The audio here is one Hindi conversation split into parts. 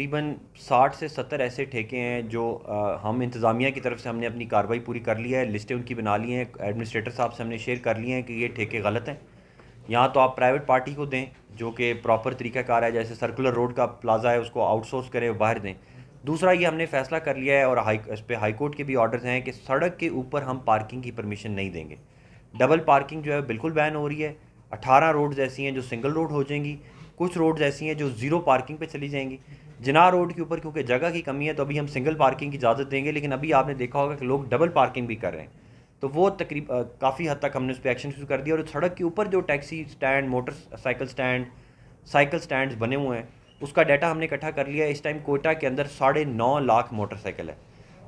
तकरीबन 60 से 70 ऐसे ठेके हैं जो हम इंतज़ामिया की तरफ से हमने अपनी कार्रवाई पूरी कर लिया है, लिस्टें उनकी बना ली हैं, एडमिनिस्ट्रेटर साहब से हमने शेयर कर लिए हैं कि ये ठेके गलत हैं। यहाँ तो आप प्राइवेट पार्टी को दें जो कि प्रॉपर तरीक़ाकार है, जैसे सर्कुलर रोड का प्लाजा है उसको आउटसोर्स करें, बाहर दें। दूसरा ये हमने फ़ैसला कर लिया है और इस पर हाई कोर्ट के भी ऑर्डर्स हैं कि सड़क के ऊपर हम पार्किंग की परमिशन नहीं देंगे। डबल पार्किंग जो है बिल्कुल बैन हो रही है। 18 रोड्स ऐसी हैं जो सिंगल रोड हो जाएंगी, कुछ रोड्स ऐसी हैं जो ज़ीरो पार्किंग पे चली जाएंगी। जिना रोड के ऊपर क्योंकि जगह की कमी है तो अभी हम सिंगल पार्किंग की इजाज़त देंगे, लेकिन अभी आपने देखा होगा कि लोग डबल पार्किंग भी कर रहे हैं। तो वो काफ़ी हद तक हमने उस पर एक्शन शुरू कर दिया। और सड़क के ऊपर जो taxi stand, motorcycle stand, cycle stands बने हुए हैं उसका डाटा हमने इकट्ठा कर लिया है। इस टाइम कोयटा के अंदर 9.5 लाख मोटरसाइकिल है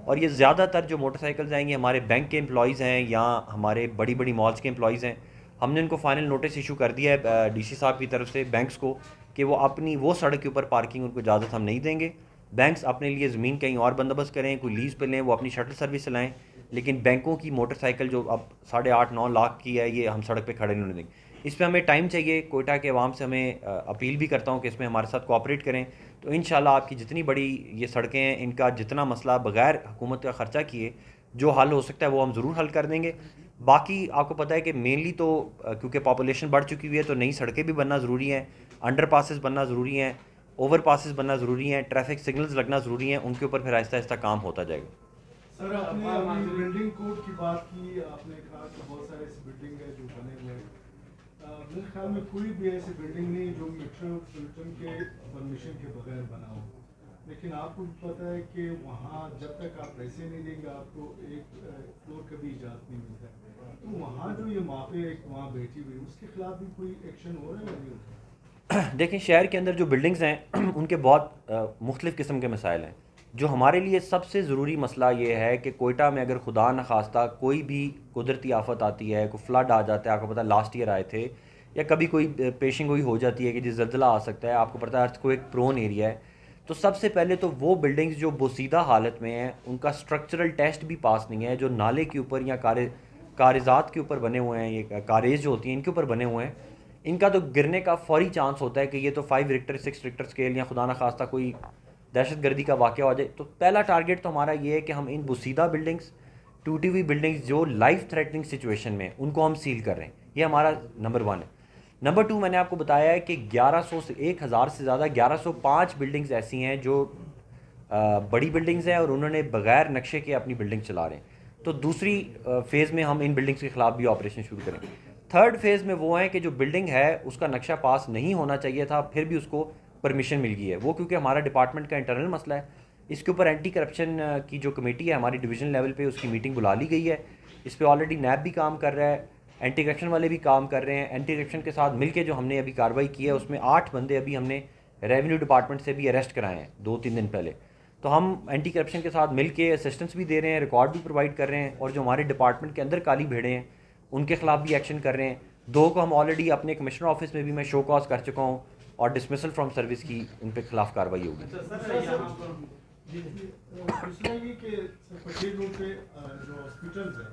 और ये ज़्यादातर जो मोटरसाइकिल्स आएंगे हमारे बैंक के एम्प्लॉयज़ हैं या हमारे बड़ी बड़ी मॉल्स के एम्प्लॉयज़ हैं। हमने उनको फाइनल नोटिस इशू कर दिया है डीसी साहब की तरफ से बैंक्स को कि वो अपनी वो सड़क के ऊपर पार्किंग उनको इजाज़त हम नहीं देंगे। बैंक्स अपने लिए ज़मीन कहीं और बंदोबस्त करें, कोई लीज़ पे लें, वो अपनी शटल सर्विस चलाएँ, लेकिन बैंकों की मोटरसाइकिल जो अब 8.5-9 लाख की है ये हम सड़क पे खड़े नहीं होने देंगे। इस पे हमें टाइम चाहिए। कोयटा के अवाम से हमें अपील भी करता हूँ कि इसमें हमारे साथ कोऑपरेट करें। तो इंशाल्लाह आपकी जितनी बड़ी ये सड़कें हैं इनका जितना मसला बगैर हुकूमत का ख़र्चा किए जो हल हो सकता है वो हम ज़रूर हल कर देंगे। बाकी आपको पता है कि मेनली तो क्योंकि पॉपुलेशन बढ़ चुकी हुई है तो नई सड़कें भी बनना ज़रूरी हैं, अंडर पासिस बनना ज़रूरी हैं, ओवर पासिस बनना ज़रूरी हैं, ट्रैफिक सिग्नल्स लगना ज़रूरी हैं। उनके ऊपर फिर आहिस्ता आहिस्ता काम होता जाएगा। सर, आपने अभी बिल्डिंग कोड की बात की, आपने कहा कि बहुत सारे ऐसे बिल्डिंग है जो बने हुए हैं। मेरे ख्याल में कोई भी ऐसी बिल्डिंग नहीं जो मेट्रोपॉलिटन के परमिशन के बगैर बना हो, लेकिन आपको भी पता है कि वहाँ जब तक आप पैसे नहीं देंगे आपको एक फ्लोर का भी इजाज़त नहीं मिलता है। तो वहाँ जो ये माफिया एक वहाँ बैठी हुई उसके खिलाफ भी कोई एक्शन हो रहा है या नहीं होता? देखें, शहर के अंदर जो बिल्डिंग्स हैं उनके बहुत मुख्तलिफ़ किस्म के मसाइल हैं। जो हमारे लिए सबसे ज़रूरी मसला ये है कि कोयटा में अगर खुदा न खास्ता कोई भी कुदरती आफत आती है, कोई फ्लड आ जाता है, आपको पता है लास्ट ईयर आए थे, या कभी कोई पेशिंग गोई हो जाती है कि जिस ज़ल्ज़ला आ सकता है, आपको पता है अर्थक्वेक प्रोन एरिया है। तो सबसे पहले तो वो बिल्डिंग्स जो बोसीदा हालत में हैं उनका स्ट्रक्चरल टेस्ट भी पास नहीं है, जो नाले के ऊपर या कारेजात के ऊपर बने हुए हैं, ये कारेज जो होती हैं इनके ऊपर बने हुए हैं, इनका तो गिरने का फौरी चांस होता है कि ये तो 5 रिक्टर 6 रिक्टर स्केल या खुदा न खास्ता कोई दहशतगर्दी का वाक़या हो जाए। तो पहला टारगेट तो हमारा ये है कि हम इन बुसीदा बिल्डिंग्स, टूटी हुई बिल्डिंग्स जो लाइफ थ्रेटनिंग सिचुएशन में उनको हम सील कर रहे हैं। ये हमारा नंबर 1 है। नंबर 2 मैंने आपको बताया है कि 1100 से 1000 से ज़्यादा 1105 बिल्डिंग्स ऐसी हैं जो बड़ी बिल्डिंग्स हैं और उन्होंने बगैर नक्शे के अपनी बिल्डिंग चला रहे हैं। तो दूसरी फ़ेज़ में हम इन बिल्डिंग्स के ख़िलाफ़ भी ऑपरेशन शुरू करेंगे। थर्ड फेज़ में वो हैं कि जो बिल्डिंग है उसका नक्शा पास नहीं होना चाहिए था, फिर भी उसको परमिशन मिल गई है। वो क्योंकि हमारा डिपार्टमेंट का इंटरनल मसला है, इसके ऊपर एंटी करप्शन की जो कमेटी है हमारी डिवीजन लेवल पे, उसकी मीटिंग बुला ली गई है। इस पर ऑलरेडी नैब भी काम कर रहा है, एंटी करप्शन वाले भी काम कर रहे हैं। एंटी करप्शन के साथ मिलकर जो हमने अभी कार्रवाई की है उसमें 8 बंदे अभी हमने रेवेन्यू डिपार्टमेंट से भी अरेस्ट कराए हैं 2-3 दिन पहले। तो हम एंटी करप्शन के साथ मिल के असिस्टेंस भी दे रहे हैं, रिकॉर्ड भी प्रोवाइड कर रहे हैं, और जो हमारे डिपार्टमेंट के अंदर काली भेड़े हैं उनके खिलाफ भी एक्शन कर रहे हैं। 2 को हम ऑलरेडी अपने कमिश्नर ऑफिस में भी मैं शो कॉज कर चुका हूँ और डिसमिसल फ्रॉम सर्विस की उन पे खिलाफ कार्रवाई होगी। दूसरा ये कि पटेल रोड पे जो हॉस्पिटल्स है